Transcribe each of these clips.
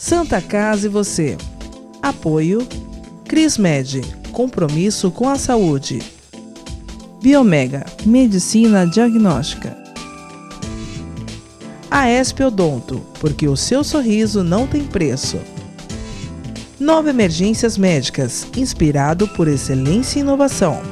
Santa Casa e você. Apoio Crismed, compromisso com a saúde. Biomega, medicina diagnóstica. Aesp Odonto, porque o seu sorriso não tem preço. Nova Emergências Médicas, inspirado por excelência e inovação.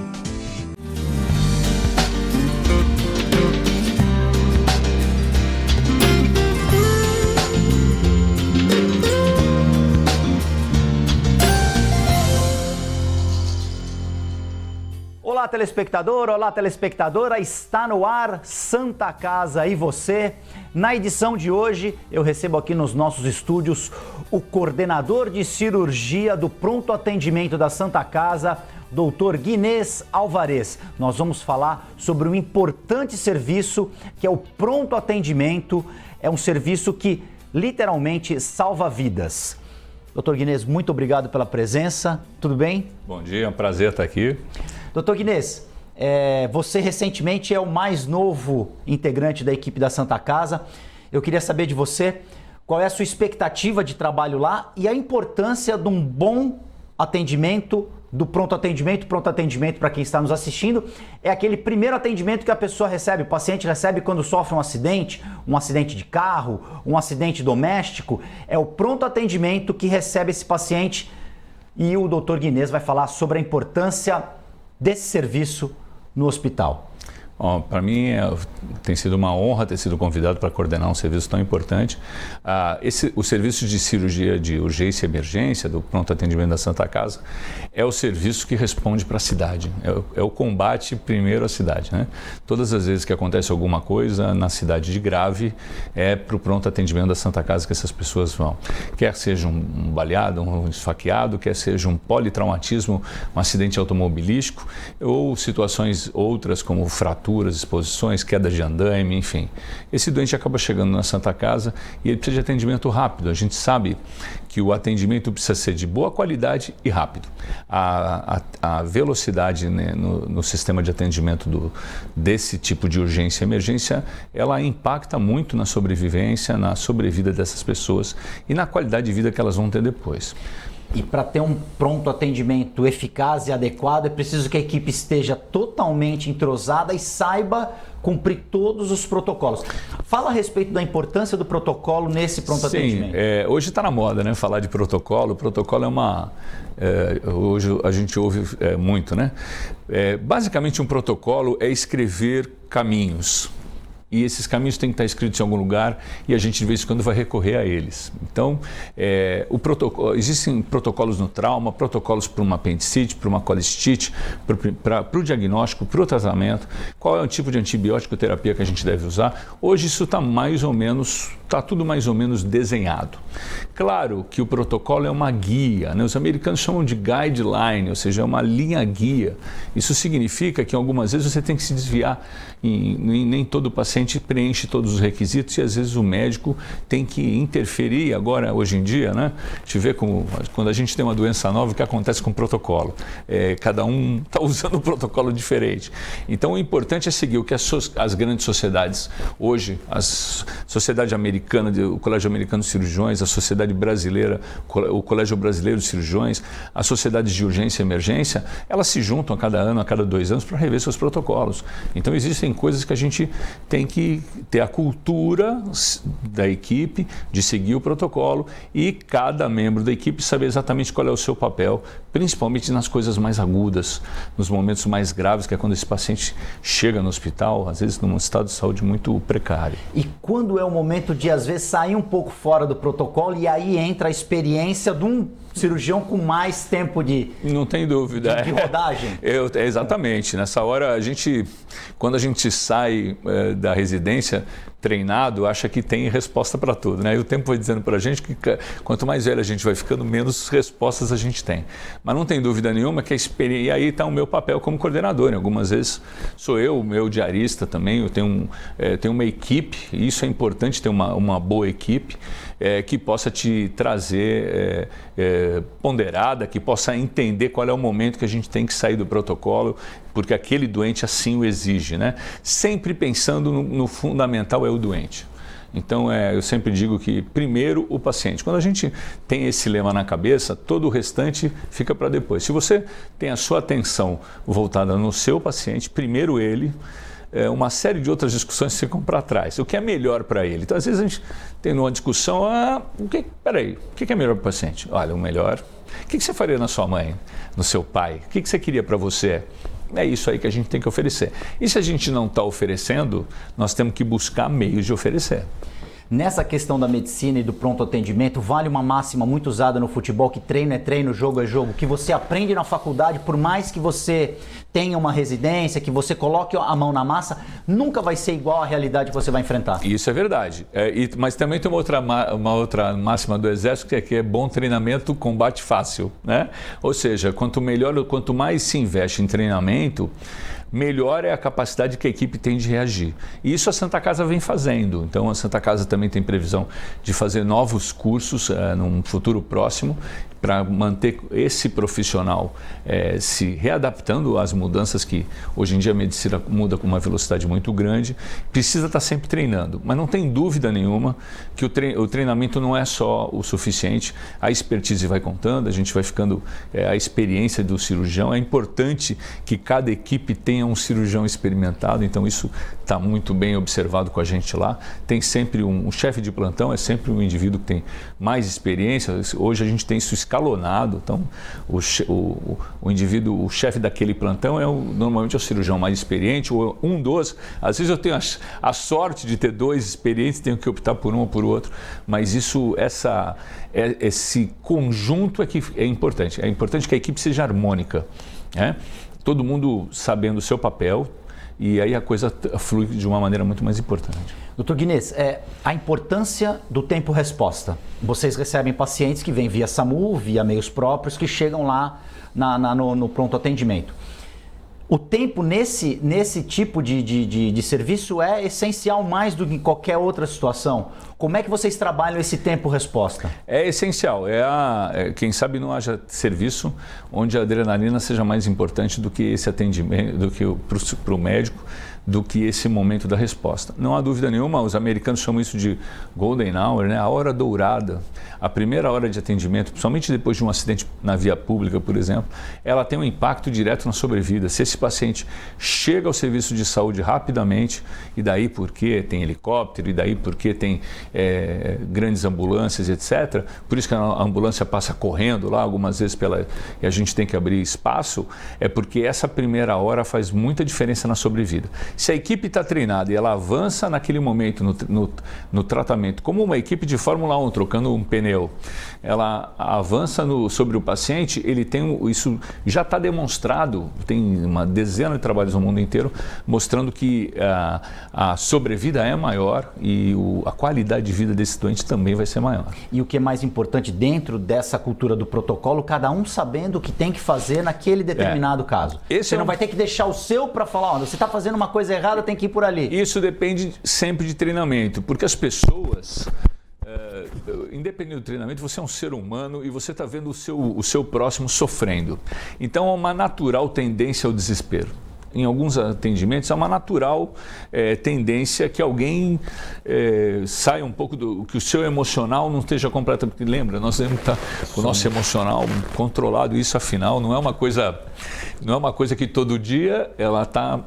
Olá, telespectador, olá, telespectadora, está no ar Santa Casa e você. Na edição de hoje, eu recebo aqui nos nossos estúdios o coordenador de cirurgia do pronto atendimento da Santa Casa, Dr. Guinês Alvarez. Nós vamos falar sobre um importante serviço que é o pronto atendimento. É um serviço que literalmente salva vidas. Dr. Guinês, muito obrigado pela presença. Tudo bem? Bom dia, é um prazer estar aqui. Doutor Guinês, você recentemente é o mais novo integrante da equipe da Santa Casa. Eu queria saber de você qual é a sua expectativa de trabalho lá e a importância de um bom atendimento, do pronto atendimento. Pronto atendimento, para quem está nos assistindo, é aquele primeiro atendimento que a pessoa recebe, o paciente recebe quando sofre um acidente de carro, um acidente doméstico. É o pronto atendimento que recebe esse paciente e o doutor Guinês vai falar sobre a importância desse serviço no hospital. Para mim tem sido uma honra ter sido convidado para coordenar um serviço tão importante. O serviço de cirurgia de urgência e emergência do pronto atendimento da Santa Casa é o serviço que responde para a cidade, é o combate primeiro à cidade, né? Todas as vezes que acontece alguma coisa na cidade de grave, é para o pronto atendimento da Santa Casa que essas pessoas vão. Quer seja um baleado, um esfaqueado, quer seja um politraumatismo, um acidente automobilístico ou situações outras como fratura, exposições, queda de andaime, enfim. Esse doente acaba chegando na Santa Casa e ele precisa de atendimento rápido. A gente sabe que o atendimento precisa ser de boa qualidade e rápido. A velocidade, né, no sistema de atendimento desse tipo de urgência e emergência, ela impacta muito na sobrevivência, na sobrevida dessas pessoas e na qualidade de vida que elas vão ter depois. E para ter um pronto atendimento eficaz e adequado, é preciso que a equipe esteja totalmente entrosada e saiba cumprir todos os protocolos. Fala a respeito da importância do protocolo nesse pronto atendimento. Hoje está na moda, né, falar de protocolo. O protocolo hoje a gente ouve muito, né? Basicamente um protocolo é escrever caminhos. E esses caminhos têm que estar escritos em algum lugar e a gente de vez em quando vai recorrer a eles. Então, existem protocolos no trauma, protocolos para uma apendicite, para uma colestite, para o diagnóstico, para o tratamento, qual é o tipo de antibiótico terapia que a gente deve usar. Hoje isso está tudo mais ou menos desenhado. Claro que o protocolo é uma guia, né? Os americanos chamam de guideline, ou seja, é uma linha guia. Isso significa que algumas vezes você tem que se desviar nem todo paciente preenche todos os requisitos e às vezes o médico tem que interferir. Agora, hoje em dia, né, a gente vê quando a gente tem uma doença nova, o que acontece com o protocolo. Cada um está usando um protocolo diferente. Então, o importante é seguir o que as grandes sociedades, hoje, a Sociedade Americana, o Colégio Americano de Cirurgiões, a Sociedade Brasileira, o Colégio Brasileiro de Cirurgiões, as sociedades de urgência e emergência, elas se juntam a cada ano, a cada 2 anos para rever seus protocolos. Então, existem coisas que a gente tem que ter a cultura da equipe de seguir o protocolo e cada membro da equipe saber exatamente qual é o seu papel, principalmente nas coisas mais agudas, nos momentos mais graves, que é quando esse paciente chega no hospital, às vezes num estado de saúde muito precário. E quando é o momento de, às vezes, sair um pouco fora do protocolo e aí entra a experiência de um cirurgião com mais tempo não tem dúvida, de rodagem? Exatamente. Nessa hora, quando a gente sai da residência treinado, acha que tem resposta para tudo, né? E o tempo vai dizendo para a gente que quanto mais velho a gente vai ficando, menos respostas a gente tem. Mas não tem dúvida nenhuma que a experiência... E aí está o meu papel como coordenador, né? Algumas vezes sou eu, o meu diarista também, eu tenho uma equipe, e isso é importante, ter uma boa equipe, que possa te trazer ponderada, que possa entender qual é o momento que a gente tem que sair do protocolo, porque aquele doente assim o exige, né? Sempre pensando no fundamental é o doente. Então, eu sempre digo que primeiro o paciente. Quando a gente tem esse lema na cabeça, todo o restante fica para depois. Se você tem a sua atenção voltada no seu paciente, primeiro ele, uma série de outras discussões ficam para trás. O que é melhor para ele? Então, às vezes a gente tem uma discussão, peraí, o que é melhor para o paciente? Olha, o melhor, o que você faria na sua mãe, no seu pai? O que você queria para você? É isso aí que a gente tem que oferecer. E se a gente não está oferecendo, nós temos que buscar meios de oferecer. Nessa questão da medicina e do pronto atendimento, vale uma máxima muito usada no futebol, que treino é treino, jogo é jogo, que você aprende na faculdade, por mais que você tenha uma residência, que você coloque a mão na massa, nunca vai ser igual à realidade que você vai enfrentar. Isso é verdade. Mas também tem uma outra máxima do Exército, que é bom treinamento, combate fácil, né? Ou seja, quanto mais se investe em treinamento, melhor é a capacidade que a equipe tem de reagir. E isso a Santa Casa vem fazendo. Então, a Santa Casa também tem previsão de fazer novos cursos num futuro próximo, para manter esse profissional se readaptando às mudanças que hoje em dia a medicina muda com uma velocidade muito grande, precisa estar sempre treinando. Mas não tem dúvida nenhuma que o treinamento não é só o suficiente, a expertise vai contando, a gente vai ficando, a experiência do cirurgião. É importante que cada equipe tenha um cirurgião experimentado, então isso está muito bem observado com a gente lá. Tem sempre um chefe de plantão, é sempre um indivíduo que tem mais experiência. Hoje a gente tem isso escalonado, então o indivíduo, o chefe daquele plantão normalmente é o cirurgião mais experiente, ou um dos. Às vezes eu tenho a sorte de ter dois experientes, tenho que optar por um ou por outro, mas esse conjunto que é importante. É importante que a equipe seja harmônica, né? Todo mundo sabendo o seu papel, e aí a coisa flui de uma maneira muito mais importante. Doutor Guinness, a importância do tempo-resposta. Vocês recebem pacientes que vêm via SAMU, via meios próprios, que chegam lá no pronto atendimento. O tempo nesse tipo de serviço é essencial mais do que em qualquer outra situação. Como é que vocês trabalham esse tempo-resposta? É essencial. Quem sabe não haja serviço onde a adrenalina seja mais importante do que esse atendimento, do que para o médico, do que esse momento da resposta. Não há dúvida nenhuma, os americanos chamam isso de golden hour, né? A hora dourada. A primeira hora de atendimento, principalmente depois de um acidente na via pública, por exemplo, ela tem um impacto direto na sobrevida. Se esse paciente chega ao serviço de saúde rapidamente, e daí porque tem helicóptero, e daí porque tem grandes ambulâncias, etc. Por isso que a ambulância passa correndo lá, algumas vezes e a gente tem que abrir espaço, é porque essa primeira hora faz muita diferença na sobrevida. Se a equipe está treinada e ela avança naquele momento no tratamento, como uma equipe de Fórmula 1 trocando um pneu, ela avança sobre o paciente, isso já está demonstrado, tem uma dezena de trabalhos no mundo inteiro mostrando que a sobrevida é maior e a qualidade de vida desse doente também vai ser maior. E o que é mais importante dentro dessa cultura do protocolo, cada um sabendo o que tem que fazer naquele determinado caso. Você não vai ter que deixar o seu para falar, você está fazendo uma coisa errada, tem que ir por ali. Isso depende sempre de treinamento, porque as pessoas, independente do treinamento, você é um ser humano e você está vendo o seu próximo sofrendo. Então há uma natural tendência ao desespero. Em alguns atendimentos há uma natural tendência que alguém saia um pouco que o seu emocional não esteja completamente. Lembra, nós temos que estar com o nosso emocional controlado. Isso, afinal, não é uma coisa que todo dia ela tá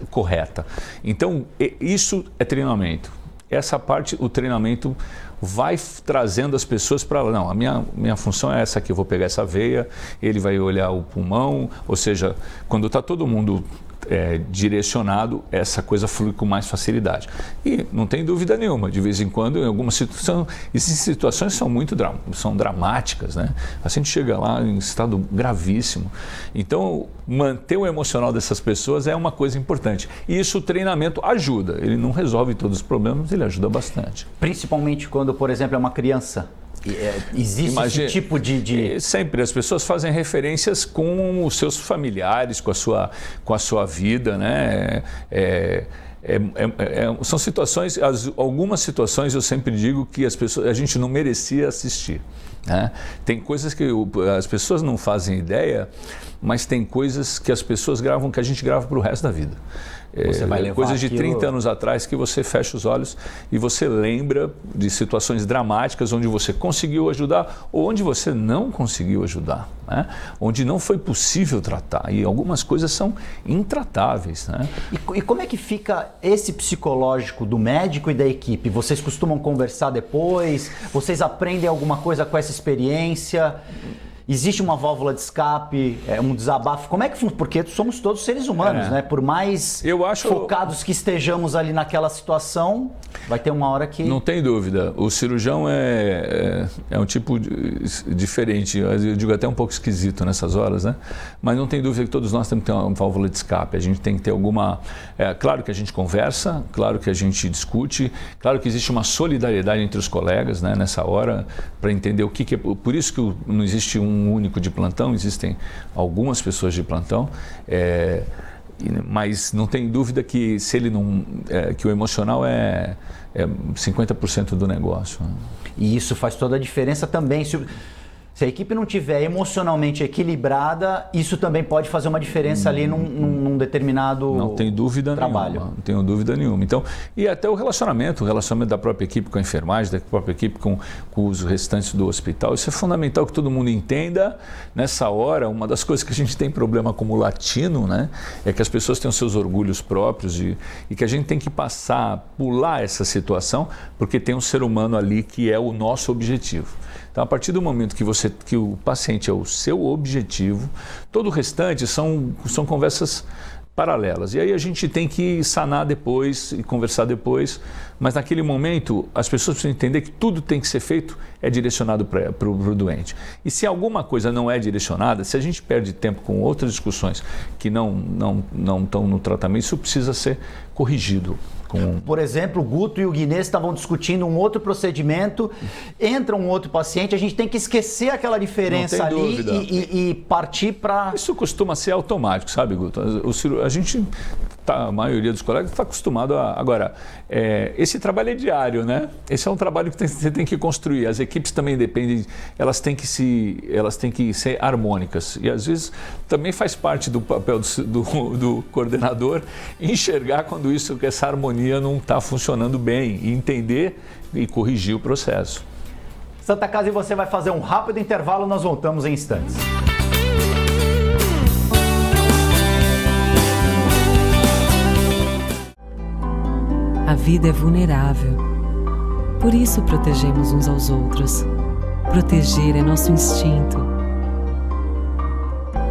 correta. Então, isso é treinamento. Essa parte, o treinamento vai trazendo as pessoas para lá. Não, a minha função é essa aqui, eu vou pegar essa veia, ele vai olhar o pulmão, ou seja, quando está todo mundo direcionado, essa coisa flui com mais facilidade. E não tem dúvida nenhuma, de vez em quando, em algumas situações, existem situações que são dramáticas, né? O paciente chega lá em estado gravíssimo. Então, manter o emocional dessas pessoas é uma coisa importante. E isso o treinamento ajuda. Ele não resolve todos os problemas, mas ele ajuda bastante. Principalmente quando, por exemplo, é uma criança. Existe esse tipo de... Sempre, as pessoas fazem referências com os seus familiares, com a sua vida, né? São situações, algumas situações eu sempre digo que a gente não merecia assistir, né? Tem coisas que as pessoas não fazem ideia, mas tem coisas que as pessoas gravam, que a gente grava para o resto da vida. Você vai levar coisas de aquilo... 30 anos atrás que você fecha os olhos e você lembra de situações dramáticas onde você conseguiu ajudar ou onde você não conseguiu ajudar, né? Onde não foi possível tratar, e algumas coisas são intratáveis, né? E como é que fica esse psicológico do médico e da equipe? Vocês costumam conversar depois? Vocês aprendem alguma coisa com essa experiência? Existe uma válvula de escape, um desabafo? Como é que funciona? Porque somos todos seres humanos, né? Por mais focados que estejamos ali naquela situação, vai ter uma hora que... Não tem dúvida. O cirurgião é um tipo diferente, eu digo até um pouco esquisito nessas horas, né? Mas não tem dúvida que todos nós temos que ter uma válvula de escape. A gente tem que ter alguma... claro que a gente conversa, claro que a gente discute, claro que existe uma solidariedade entre os colegas, né? Nessa hora, para entender o que é... Por isso que não existe um único de plantão, existem algumas pessoas de plantão, mas não tem dúvida que se ele não, que o emocional é 50% do negócio. Né? E isso faz toda a diferença também. Se a equipe não estiver emocionalmente equilibrada, isso também pode fazer uma diferença ali num determinado trabalho. Não tem dúvida nenhuma, não tenho dúvida nenhuma. Então, e até o relacionamento da própria equipe com a enfermagem, da própria equipe com os restantes do hospital, isso é fundamental que todo mundo entenda. Nessa hora, uma das coisas que a gente tem problema como latino, né, é que as pessoas têm os seus orgulhos próprios e que a gente tem que pular essa situação, porque tem um ser humano ali que é o nosso objetivo. Então, a partir do momento que o paciente é o seu objetivo, todo o restante são conversas paralelas. E aí a gente tem que sanar depois e conversar depois, mas naquele momento as pessoas precisam entender que tudo tem que ser feito, direcionado para o doente. E se alguma coisa não é direcionada, se a gente perde tempo com outras discussões que não estão no tratamento, isso precisa ser corrigido. Por exemplo, o Guto e o Guinês estavam discutindo um outro procedimento, entra um outro paciente, a gente tem que esquecer aquela diferença ali e partir para... Isso costuma ser automático, sabe, Guto? A gente, a maioria dos colegas está acostumado a... Agora, esse trabalho é diário, né? Esse é um trabalho que você tem que construir. As equipes também dependem, elas têm que ser harmônicas. E às vezes também faz parte do papel do coordenador enxergar quando essa harmonia não está funcionando bem, e entender e corrigir o processo. Santa Casa e você vai fazer um rápido intervalo, nós voltamos em instantes. A vida é vulnerável. Por isso protegemos uns aos outros. Proteger é nosso instinto.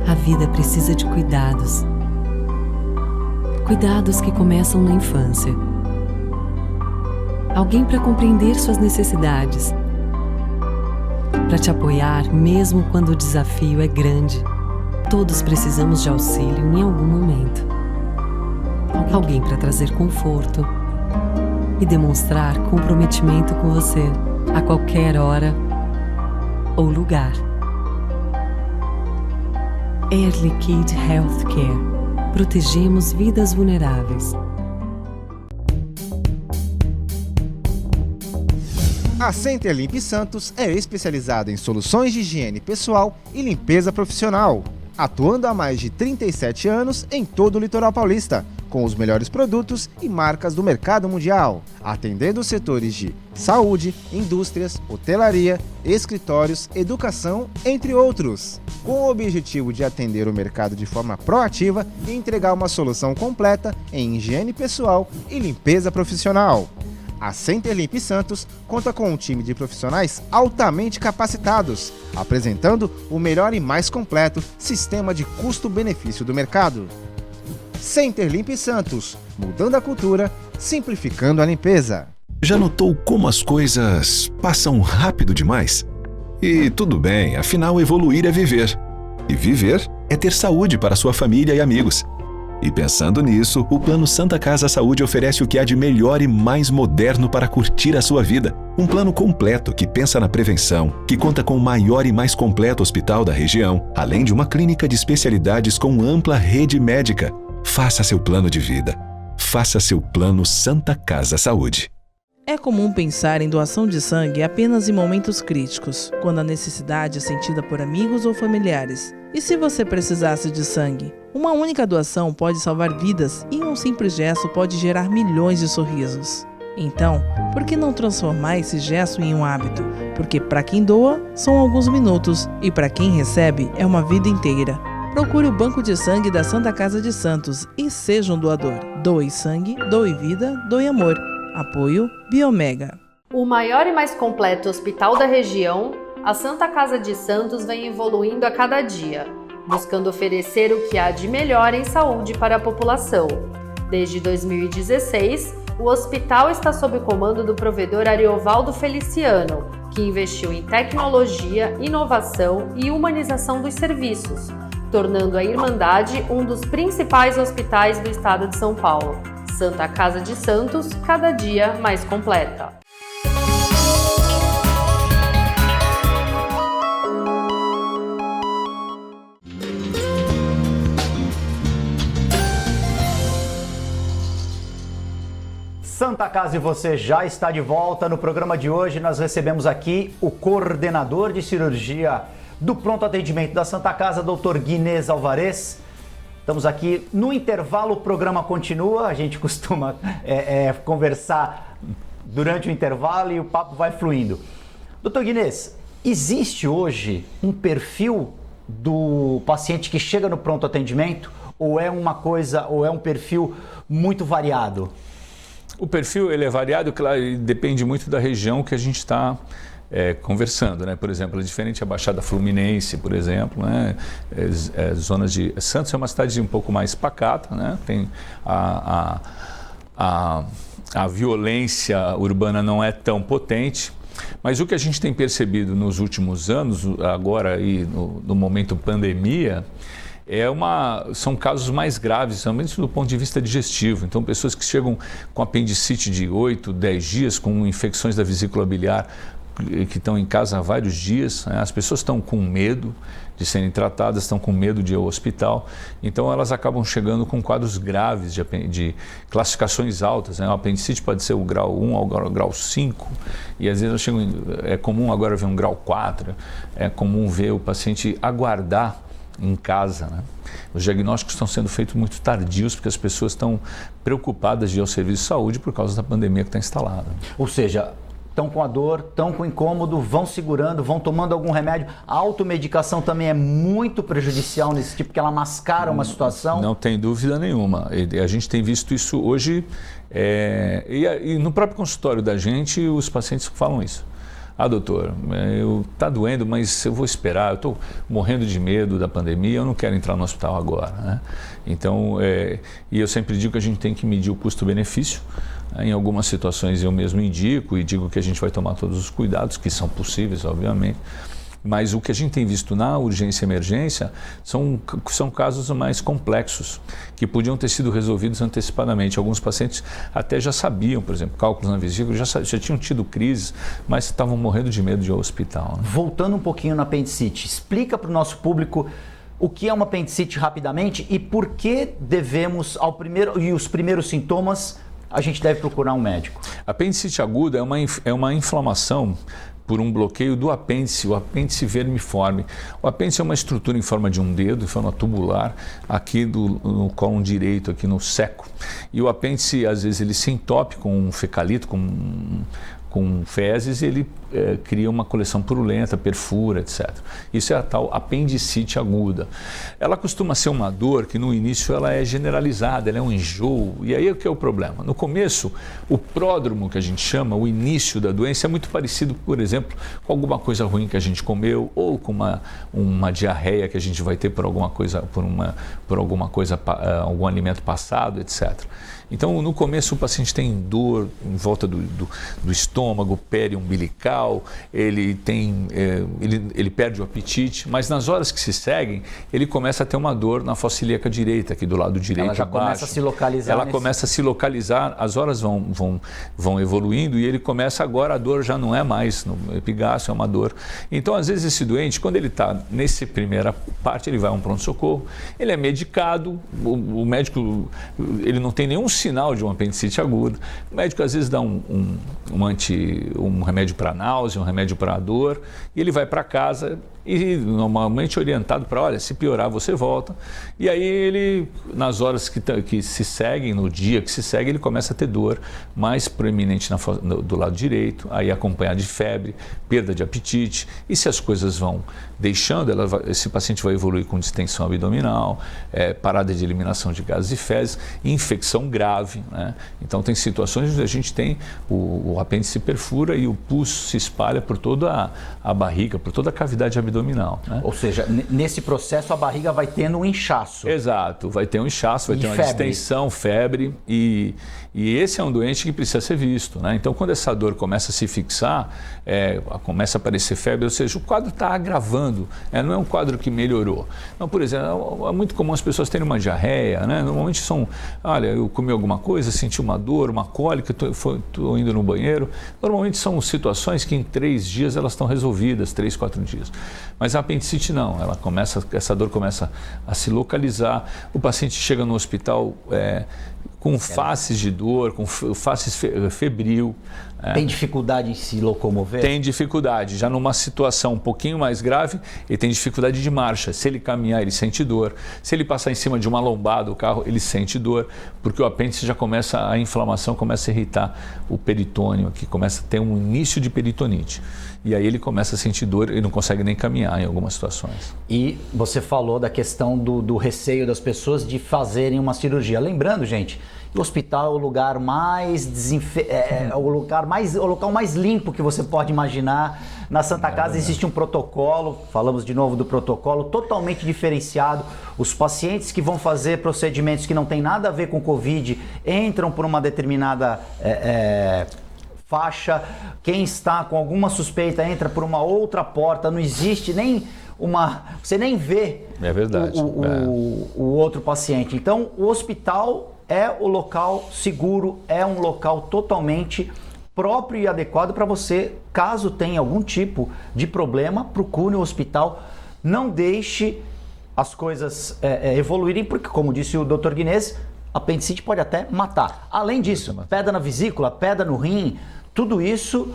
A vida precisa de cuidados. Cuidados que começam na infância. Alguém para compreender suas necessidades. Para te apoiar mesmo quando o desafio é grande. Todos precisamos de auxílio em algum momento. Alguém para trazer conforto e demonstrar comprometimento com você a qualquer hora ou lugar. Air Liquide Healthcare. Protegemos vidas vulneráveis. A Center Limp Santos é especializada em soluções de higiene pessoal e limpeza profissional, atuando há mais de 37 anos em todo o litoral paulista, com os melhores produtos e marcas do mercado mundial, atendendo os setores de saúde, indústrias, hotelaria, escritórios, educação, entre outros, com o objetivo de atender o mercado de forma proativa e entregar uma solução completa em higiene pessoal e limpeza profissional. A Center Limp Santos conta com um time de profissionais altamente capacitados, apresentando o melhor e mais completo sistema de custo-benefício do mercado. Center Limp Santos, mudando a cultura, simplificando a limpeza. Já notou como as coisas passam rápido demais? E tudo bem, afinal evoluir é viver. E viver é ter saúde para sua família e amigos. E pensando nisso, o Plano Santa Casa Saúde oferece o que há de melhor e mais moderno para curtir a sua vida. Um plano completo que pensa na prevenção, que conta com o maior e mais completo hospital da região, além de uma clínica de especialidades com ampla rede médica. Faça seu plano de vida. Faça seu Plano Santa Casa Saúde. É comum pensar em doação de sangue apenas em momentos críticos, quando a necessidade é sentida por amigos ou familiares. E se você precisasse de sangue? Uma única doação pode salvar vidas e um simples gesto pode gerar milhões de sorrisos. Então, por que não transformar esse gesto em um hábito? Porque para quem doa, são alguns minutos e para quem recebe, é uma vida inteira. Procure o Banco de Sangue da Santa Casa de Santos e seja um doador. Doe sangue, doe vida, doe amor. Apoio Biomega. O maior e mais completo hospital da região, a Santa Casa de Santos vem evoluindo a cada dia, buscando oferecer o que há de melhor em saúde para a população. Desde 2016, o hospital está sob o comando do provedor Ariovaldo Feliciano, que investiu em tecnologia, inovação e humanização dos serviços, tornando a Irmandade um dos principais hospitais do estado de São Paulo. Santa Casa de Santos, cada dia mais completa. Santa Casa e você já está de volta. No programa de hoje nós recebemos aqui o coordenador de cirurgia do pronto atendimento da Santa Casa, Dr. Guinês Alvarez. Estamos aqui no intervalo, o programa continua, a gente costuma conversar durante o intervalo e o papo vai fluindo. Dr. Guinês, existe hoje um perfil do paciente que chega no pronto atendimento ou é um perfil muito variado? O perfil ele é variado, claro, e depende muito da região que a gente está conversando, né? Por exemplo, é diferente a Baixada Fluminense, por exemplo, né? Zonas de Santos é uma cidade um pouco mais pacata, né? Tem a violência urbana não é tão potente, mas o que a gente tem percebido nos últimos anos, agora aí no momento pandemia, são casos mais graves, somente do ponto de vista digestivo. Então, pessoas que chegam com apendicite de 8, 10 dias, com infecções da vesícula biliar, que estão em casa há vários dias, né? As pessoas estão com medo de serem tratadas, estão com medo de ir ao hospital, então elas acabam chegando com quadros graves de classificações altas, né? O apendicite pode ser o grau 1 ao grau 5, e às vezes é comum agora ver um grau 4, é comum ver o paciente aguardar em casa, né? Os diagnósticos estão sendo feitos muito tardios porque as pessoas estão preocupadas de ir ao serviço de saúde por causa da pandemia que está instalada. Ou seja, estão com a dor, estão com incômodo, vão segurando, vão tomando algum remédio. A automedicação também é muito prejudicial nesse tipo, porque ela mascara uma situação. Não tem dúvida nenhuma. A gente tem visto isso hoje e no próprio consultório da gente, os pacientes falam isso. Ah, doutor, tá doendo, mas eu vou esperar, eu estou morrendo de medo da pandemia, eu não quero entrar no hospital agora, né? Então, e eu sempre digo que a gente tem que medir o custo-benefício. Em algumas situações eu mesmo indico e digo que a gente vai tomar todos os cuidados que são possíveis, obviamente. Mas o que a gente tem visto na urgência e emergência são casos mais complexos, que podiam ter sido resolvidos antecipadamente. Alguns pacientes até já sabiam, por exemplo, cálculos na vesícula, já tinham tido crises, mas estavam morrendo de medo de ir ao hospital, né? Voltando um pouquinho na apendicite, explica para o nosso público o que é uma apendicite rapidamente e por que devemos, os primeiros sintomas, a gente deve procurar um médico. A apendicite aguda é uma inflamação por um bloqueio do apêndice, o apêndice vermiforme. O apêndice é uma estrutura em forma de um dedo, em forma tubular, aqui no cólon direito, aqui no seco. E o apêndice, às vezes, ele se entope com um fecalito, com fezes, e ele cria uma coleção purulenta, perfura, etc. Isso é a tal apendicite aguda. Ela costuma ser uma dor que no início ela é generalizada, ela é um enjoo, e aí o que é o problema? No começo, o pródromo que a gente chama, o início da doença é muito parecido, por exemplo, com alguma coisa ruim que a gente comeu ou com uma diarreia que a gente vai ter por alguma coisa, algum alimento passado, etc. Então, no começo, o paciente tem dor em volta do estômago, periumbilical, legal, ele perde o apetite, mas nas horas que se seguem, ele começa a ter uma dor na fossa ilíaca direita, aqui do lado direito. Ela já baixo. começa a se localizar. Ela começa a se localizar, as horas vão evoluindo e ele começa agora, a dor já não é mais no epigástrio, é uma dor. Então, às vezes, esse doente, quando ele está nessa primeira parte, ele vai a um pronto-socorro, ele é medicado, o médico ele não tem nenhum sinal de uma apendicite aguda. O médico, às vezes, dá um remédio para náusea, um remédio para dor, e ele vai para casa e normalmente orientado para, olha, se piorar você volta. E aí ele, nas horas que se seguem, no dia que se segue, ele começa a ter dor mais proeminente do lado direito, aí acompanhado de febre, perda de apetite. E se as coisas vão deixando, esse paciente vai evoluir com distensão abdominal, parada de eliminação de gases e fezes, infecção grave, né? Então tem situações onde a gente tem o apêndice se perfura e o pus se espalha por toda a barriga, por toda a cavidade abdominal. Né? Ou seja, nesse processo a barriga vai tendo um inchaço. Exato, vai ter um inchaço, vai ter uma distensão, febre e esse é um doente que precisa ser visto, né? Então quando essa dor começa a se fixar, começa a aparecer febre, ou seja, o quadro está agravando, não é um quadro que melhorou. Então, por exemplo, é muito comum as pessoas terem uma diarreia, né? Normalmente olha, eu comi alguma coisa, senti uma dor, uma cólica, estou indo no banheiro. Normalmente são situações que em 3 dias elas estão resolvidas, 3, 4 dias. Mas a apendicite não, essa dor começa a se localizar, o paciente chega no hospital com faces de dor, com faces febril. Tem dificuldade em se locomover? Tem dificuldade. Já numa situação um pouquinho mais grave, ele tem dificuldade de marcha. Se ele caminhar, ele sente dor. Se ele passar em cima de uma lombada do carro, ele sente dor, porque o apêndice a inflamação começa a irritar o peritônio, que começa a ter um início de peritonite. E aí ele começa a sentir dor e não consegue nem caminhar em algumas situações. E você falou da questão do receio das pessoas de fazerem uma cirurgia. Lembrando, gente, que o hospital é o lugar o local mais limpo que você pode imaginar. Na Santa Casa existe um protocolo, falamos de novo do protocolo, totalmente diferenciado. Os pacientes que vão fazer procedimentos que não tem nada a ver com Covid entram por uma determinada faixa. Quem está com alguma suspeita entra por uma outra porta. Não existe nem você nem vê o outro paciente. Então, o hospital é o local seguro, é um local totalmente próprio e adequado para você. Caso tenha algum tipo de problema, procure o hospital. Não deixe as coisas evoluírem, porque, como disse o Dr. Guinês, apendicite pode até matar. Além disso, pedra na vesícula, pedra no rim, tudo isso,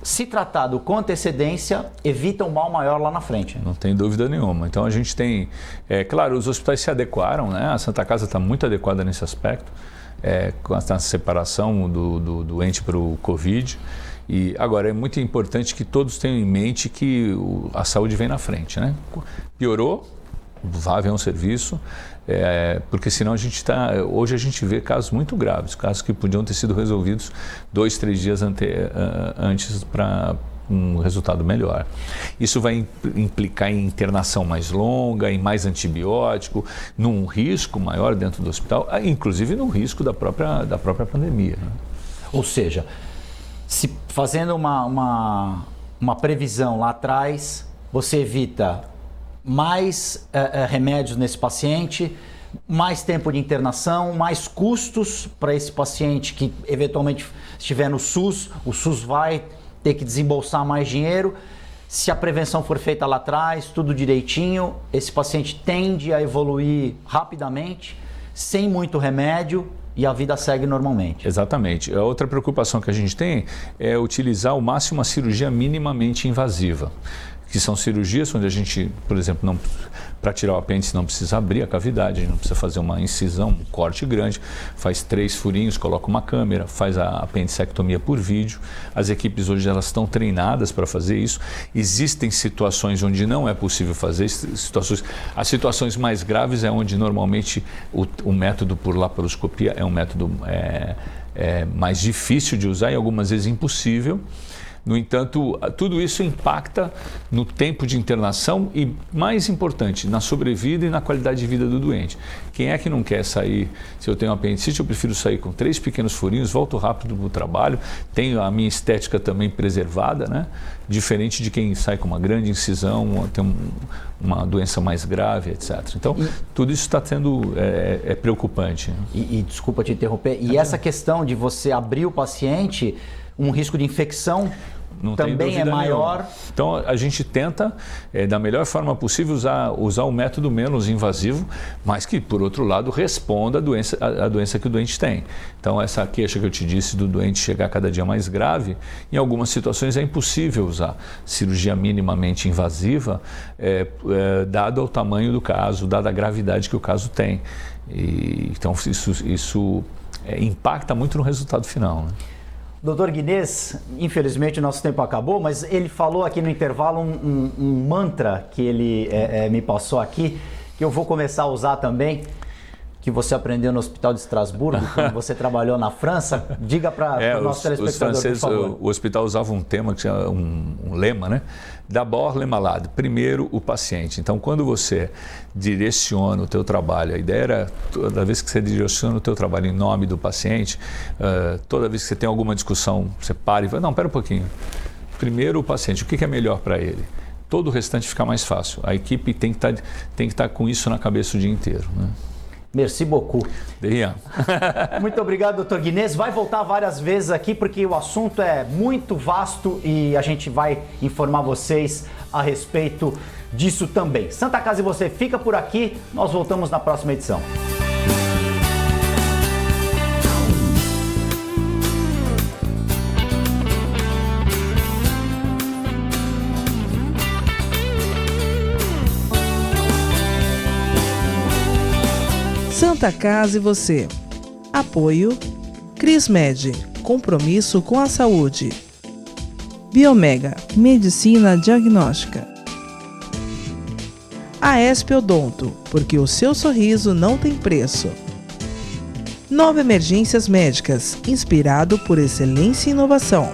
se tratado com antecedência, evita um mal maior lá na frente. Não tem dúvida nenhuma. Então a gente tem, claro, os hospitais se adequaram, né? A Santa Casa está muito adequada nesse aspecto, com a separação do doente para o Covid. E agora é muito importante que todos tenham em mente que a saúde vem na frente, né? Piorou, vá ver um serviço, porque senão hoje a gente vê casos muito graves, casos que podiam ter sido resolvidos 2, 3 dias antes para um resultado melhor. Isso vai implicar em internação mais longa, em mais antibiótico, num risco maior dentro do hospital, inclusive no risco da própria pandemia, né? Ou seja, se fazendo uma previsão lá atrás, você evita mais remédios nesse paciente, mais tempo de internação, mais custos para esse paciente que eventualmente estiver no SUS, o SUS vai ter que desembolsar mais dinheiro. Se a prevenção for feita lá atrás, tudo direitinho, esse paciente tende a evoluir rapidamente, sem muito remédio, e a vida segue normalmente. Exatamente. A outra preocupação que a gente tem é utilizar ao máximo a cirurgia minimamente invasiva, que são cirurgias onde a gente, por exemplo, para tirar o apêndice não precisa abrir a cavidade, a gente não precisa fazer uma incisão, um corte grande, faz 3 furinhos, coloca uma câmera, faz a apendicectomia por vídeo. As equipes hoje elas estão treinadas para fazer isso. Existem situações onde não é possível fazer, as situações mais graves é onde normalmente o método por laparoscopia é um método mais difícil de usar e algumas vezes impossível. No entanto, tudo isso impacta no tempo de internação e, mais importante, na sobrevida e na qualidade de vida do doente. Quem é que não quer sair? Se eu tenho apendicite, eu prefiro sair com 3 pequenos furinhos, volto rápido para o trabalho, tenho a minha estética também preservada, né? Diferente de quem sai com uma grande incisão, tem uma doença mais grave, etc. Então, tudo isso está sendo preocupante. E desculpa te interromper, e essa questão de você abrir o paciente, um risco de infecção não também é maior. Nenhuma. Então a gente tenta, da melhor forma possível, usar o método menos invasivo, mas que, por outro lado, responda à doença que o doente tem. Então essa queixa que eu te disse do doente chegar cada dia mais grave, em algumas situações é impossível usar cirurgia minimamente invasiva, dado o tamanho do caso, dada a gravidade que o caso tem. Então isso impacta muito no resultado final, né? Doutor Guinês, infelizmente o nosso tempo acabou, mas ele falou aqui no intervalo um mantra que ele me passou aqui, que eu vou começar a usar também, que você aprendeu no Hospital de Estrasburgo, quando você trabalhou na França. Diga para o nosso telespectador, por favor. O hospital usava um tema, que tinha um lema, né? D'abord le malade, primeiro o paciente. Então, quando você direciona o teu trabalho, a ideia era, toda vez que você direciona o teu trabalho em nome do paciente, toda vez que você tem alguma discussão, você para e fala, não, espera um pouquinho. Primeiro o paciente, o que é melhor para ele? Todo o restante fica mais fácil. A equipe tem que estar com isso na cabeça o dia inteiro, né? Merci beaucoup. De rien. Muito obrigado, doutor Guinês. Vai voltar várias vezes aqui porque o assunto é muito vasto e a gente vai informar vocês a respeito disso também. Santa Casa e você fica por aqui. Nós voltamos na próxima edição. Santa Casa e você. Apoio Crismed, compromisso com a saúde. Biomega, medicina diagnóstica. Aesp Odonto, porque o seu sorriso não tem preço. Nova Emergências Médicas, inspirado por excelência e inovação.